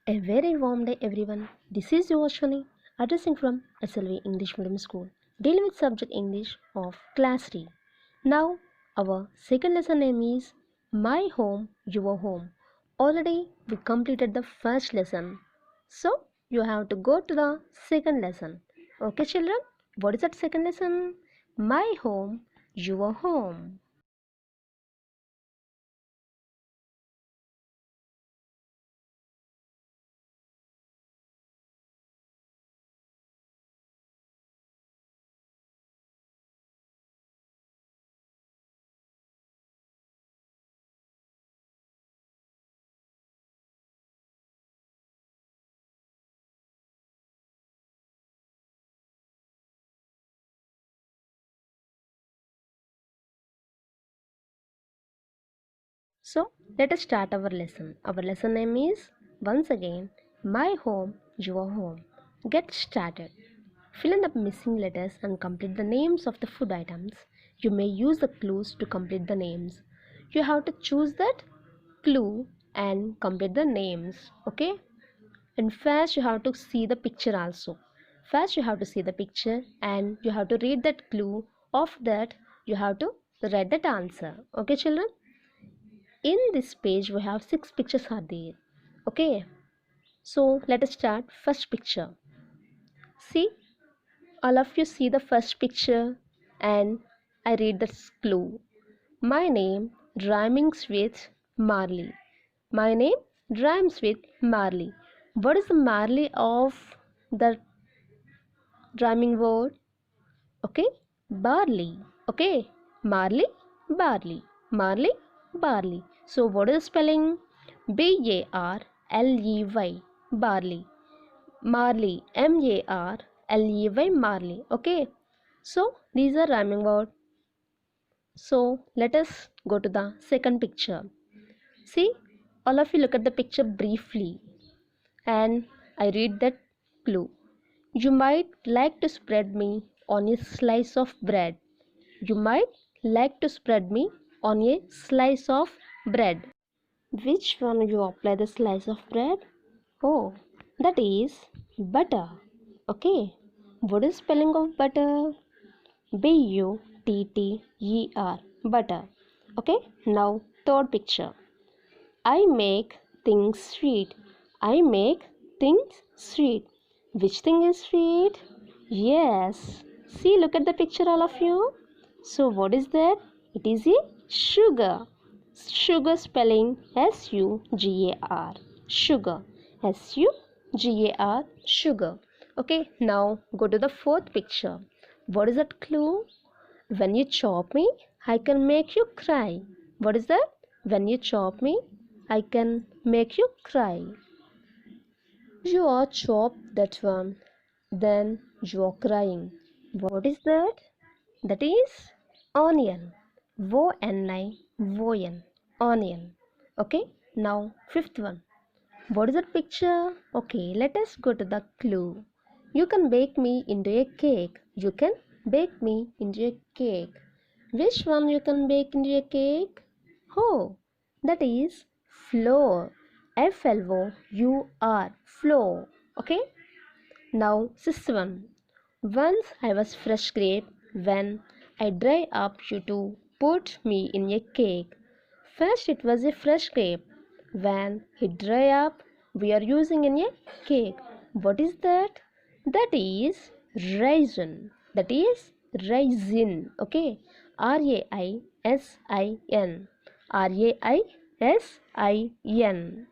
A very warm day, everyone. This is your Shani, addressing from SLV English Medium School, dealing with subject English of Class 3. Now, our second lesson name is My Home, Your Home. Already, we completed the first lesson, so you have to go to the second lesson. Okay, children? What is that second lesson? My Home, Your Home. So let us start our lesson. Our lesson name is once again My Home, Your Home. Get started. Fill in the missing letters and complete the names of the food items. You may use the clues to complete the names. You have to choose that clue and complete the names. Okay? And first you have to see the picture also. First you have to see the picture and you have to read that clue. Of that you have to write that answer. Okay, children? In this page we have 6 pictures are there. Okay, so let us start first picture. See, all of you see the first picture and I read the clue. My name rhymings with Marley. My name rhymes with Marley. What is the Marley of the rhyming word? Okay, barley. Okay, marley, barley, marley, barley. So what is the spelling? Barley, barley, marley, Marley. Marley. Okay, so these are rhyming words. So let us go to the second picture. See, all of you look at the picture briefly and I read that clue. You might like to spread me on a slice of bread. You might like to spread me on a slice of bread. Which one you apply the slice of bread? Oh, that is butter. Okay. What is spelling of butter? Butter. Butter. Okay. Now third picture. I make things sweet. I make things sweet. Which thing is sweet? Yes. See, look at the picture, all of you. So, what is that? It is a sugar. Sugar spelling Sugar. Sugar. Sugar. Sugar. Okay, now go to the fourth picture. What is that clue? When you chop me, I can make you cry. What is that? When you chop me, I can make you cry. You are chopped that one. Then you are crying. What is that? That is onion. O-N-I-O-N. Onion. Okay. Now fifth one. What is that picture? Okay, let us go to the clue. You can bake me into a cake. You can bake me into a cake. Which one you can bake into a cake? Oh, that is flour. Flour. Flour. Okay. Now sixth one. Once I was fresh grape. When I dry up, you to put me in a cake. First it was a fresh grape. When it dry up, we are using in a cake. What is that? That is raisin. That is raisin. Okay. Raisin. Raisin.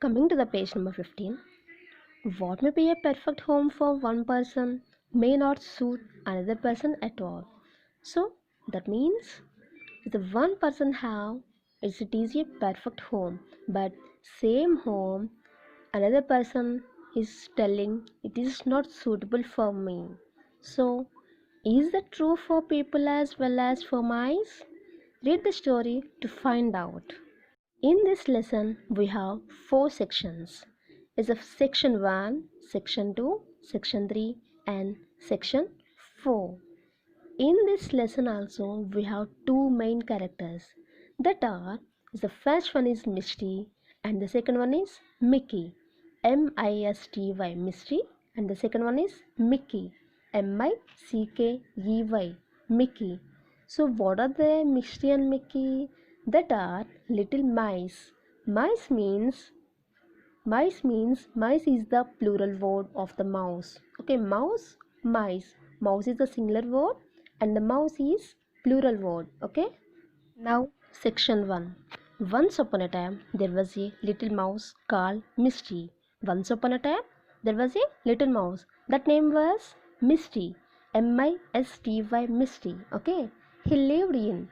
Coming to the page number 15. What may be a perfect home for one person may not suit another person at all. So that means if the one person have it is a perfect home, but same home another person is telling it is not suitable for me. So is that true for people as well as for mice? Read the story to find out. In this lesson, we have four sections. Is of section 1, section 2, section 3 and section 4. In this lesson also, we have two main characters that are, the first one is Misty and the second one is Mickey. M-I-S-T-Y, Misty, and the second one is Mickey. M-I-C-K-E-Y, Mickey. So what are they, Misty and Mickey? That are little mice. Mice is the plural word of the mouse. Okay, mouse, mice. Mouse is the singular word and the mouse is plural word. Okay. Now, section 1. Once upon a time, there was a little mouse called Misty. Once upon a time, there was a little mouse. That name was Misty. M-I-S-T-Y, Misty. Okay. He lived in.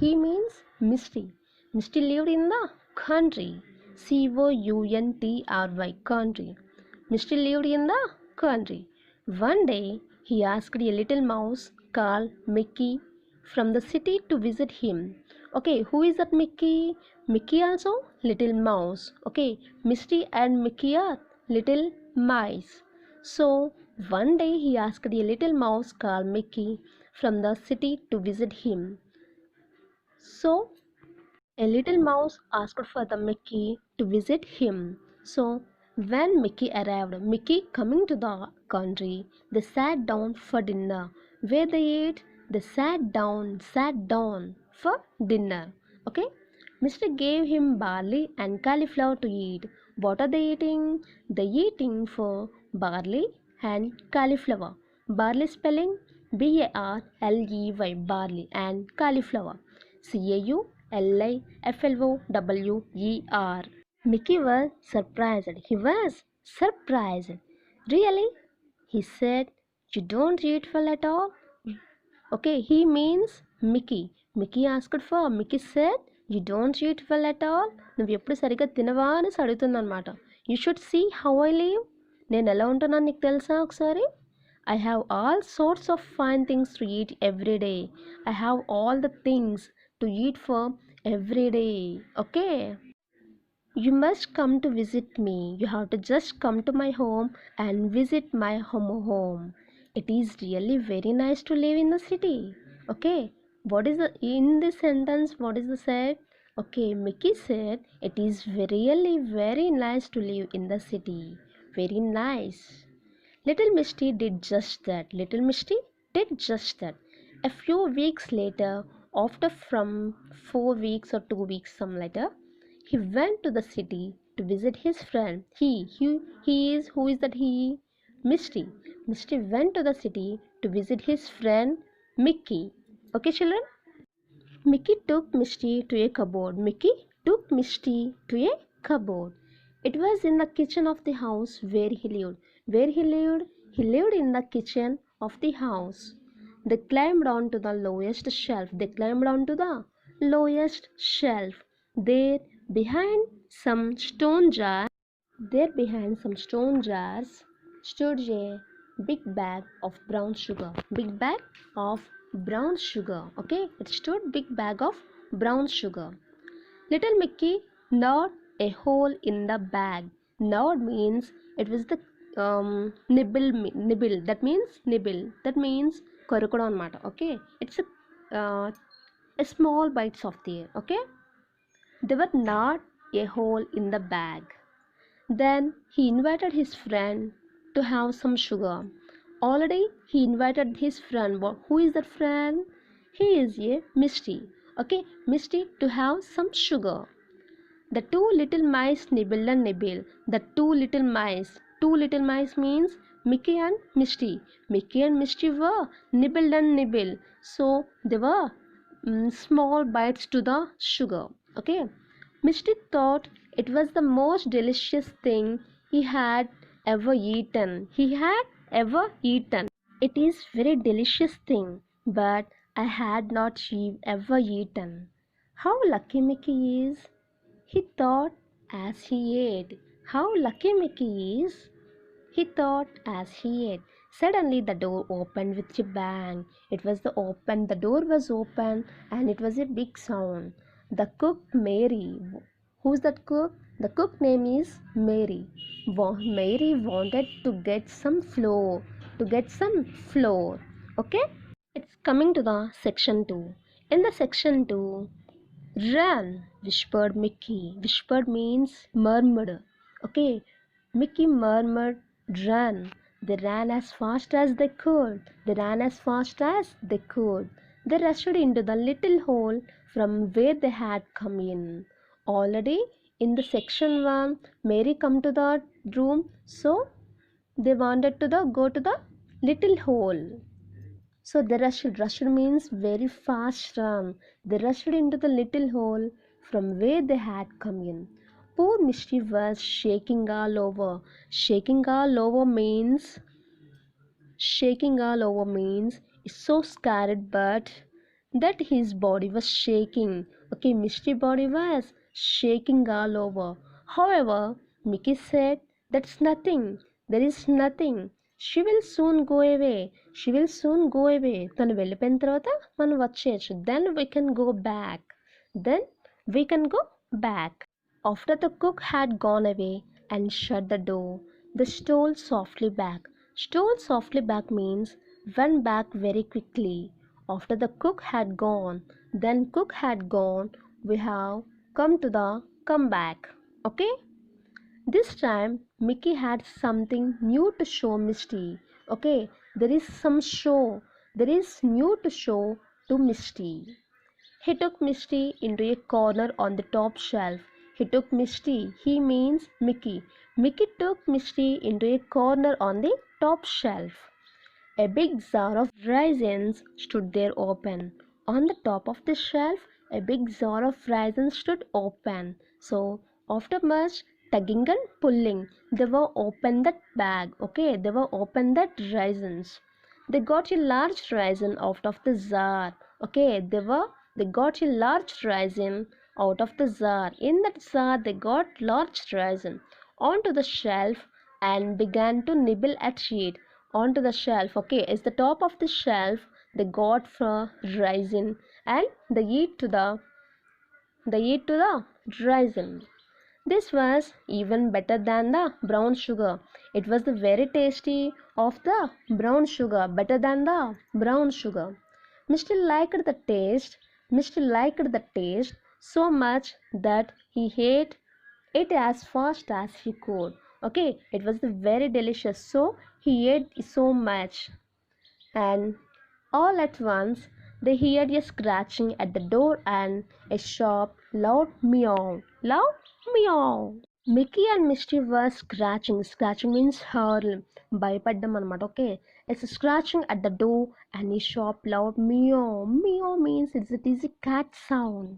He means Misty. Misty lived in the country. C-O-U-N-T-R-Y, country. Misty lived in the country. One day, he asked a little mouse called Mickey from the city to visit him. Okay, who is that Mickey? Mickey also little mouse. Okay, Misty and Mickey are little mice. So one day he asked a little mouse called Mickey from the city to visit him. So a little mouse asked for the Mickey to visit him. So when Mickey arrived, Mickey coming to the country, they sat down for dinner. Where they ate, they sat down for dinner. Okay? Mr. gave him barley and cauliflower to eat. What are they eating? They eating for barley and cauliflower. Barley spelling B-A-R-L-E-Y, barley, and cauliflower. Cauliflower. Mickey was surprised. He was surprised. Really? He said, you don't eat well at all? Okay, he means Mickey. Mickey asked for. Mickey said, you don't eat well at all? నువ్వు ఎప్పుడు సరిగ్గా తినవా అని అడుగుతుందన్నమాట. You should see how I live. నేను ఎలా ఉంటున్నాను నీకు తెలుసా ఒకసారి? I have all sorts of fine things to eat every day. I have all the things to eat for every day. Okay? You must come to visit me. You have to just come to my home and visit my home. It is really very nice to live in the city. Okay. What is the in this sentence? What is the said? Okay, Mickey said it is really very nice to live in the city. Very nice. Little Misty did just that. Little Misty did just that. A few weeks later, after from 4 weeks or 2 weeks, some later, he went to the city to visit his friend. He is, who is that he? Misty. Misty went to the city to visit his friend Mickey. Okay, children? Mickey took Misty to a cupboard. Mickey took Misty to a cupboard. It was in the kitchen of the house where he lived. Where he lived? He lived in the kitchen of the house. They climbed onto the lowest shelf. They climbed onto the lowest shelf. There behind some stone jars, there behind some stone jars stood a big bag of brown sugar. Big bag of brown sugar. Okay, it stood big bag of brown sugar. Little Mickey gnawed a hole in the bag. Gnawed means it was the nibble. That means nibble. That means కొరకడం అన్నమాట. Okay, it's a small bites of the air. Okay, they were not a hole in the bag. Then he invited his friend to have some sugar. Already he invited his friend. Who is that friend? He is a Misty. Okay, Misty to have some sugar. The two little mice nibbled and nibbled. The two little mice. Two little mice means Mickey and Misty. Mickey and Misty were nibbled and nibbled. So they were small bites to the sugar. Okay. Misty thought it was the most delicious thing he had ever eaten. He had ever eaten. It is very delicious thing, but I had not ever eaten. How lucky Mickey is, he thought as he ate. How lucky Mickey is, he thought as he ate. Suddenly the door opened with a bang. The door was open and it was a big sound. The cook Mary, Who's that cook? The cook name is Mary. Mary wanted to get some flour. Okay? It's coming to the section 2. In the section 2, run, whispered Mickey. Whispered means murmured. Okay, Mickey murmured, run. They ran as fast as they could. They rushed into the little hole from where they had come in. Already in the section 1, Mary come to the room, so they wanted to go to the little hole. So they rushed. Rushed means very fast run. They rushed into the little hole from where they had come in. Poor Misty was shaking all over. Shaking all over means is so scared but that his body was shaking. Okay, Misty body was shaking all over. However, Mickey said, that's nothing. There is nothing. She will soon go away. తను వెళ్ళిపోయిన తర్వాత మనం వచ్చేయచ్చు. Then we can go back. After the cook had gone away and shut the door, they stole softly back. Stole softly back means went back very quickly. After the cook had gone, we have come back. Okay? This time Mickey had something new to show Misty. Okay, there is new to show to Misty. He took Misty into a corner on the top shelf. He means Mickey. Mickey took Misty into a corner on the top shelf. A big jar of raisins stood there open. On the top of the shelf, a big jar of raisins stood open. So, after much tugging and pulling, they were open that bag. Okay, they were open that raisins. They got a large raisin out of the jar. Okay, they got a large raisin out of the jar. In that jar, they got large raisin onto the shelf and began to nibble at it. Onto the shelf. Okay, it's the top of the shelf they got for raisin and they eat to the raisin. This was even better than the brown sugar. It was the very tasty of the brown sugar, better than the brown sugar. Mr. liked the taste. Mr. liked the taste so much that he ate it as fast as he could. Okay, it was very delicious, so he ate so much. And all at once they heard a scratching at the door and a sharp, loud meow. Loud meow. Mickey and Misty were scratching. Scratching means hurl. భయపడ్డం అనమాట. Okay, it's scratching at the door and a sharp, loud meow. Meow means it is a cat sound.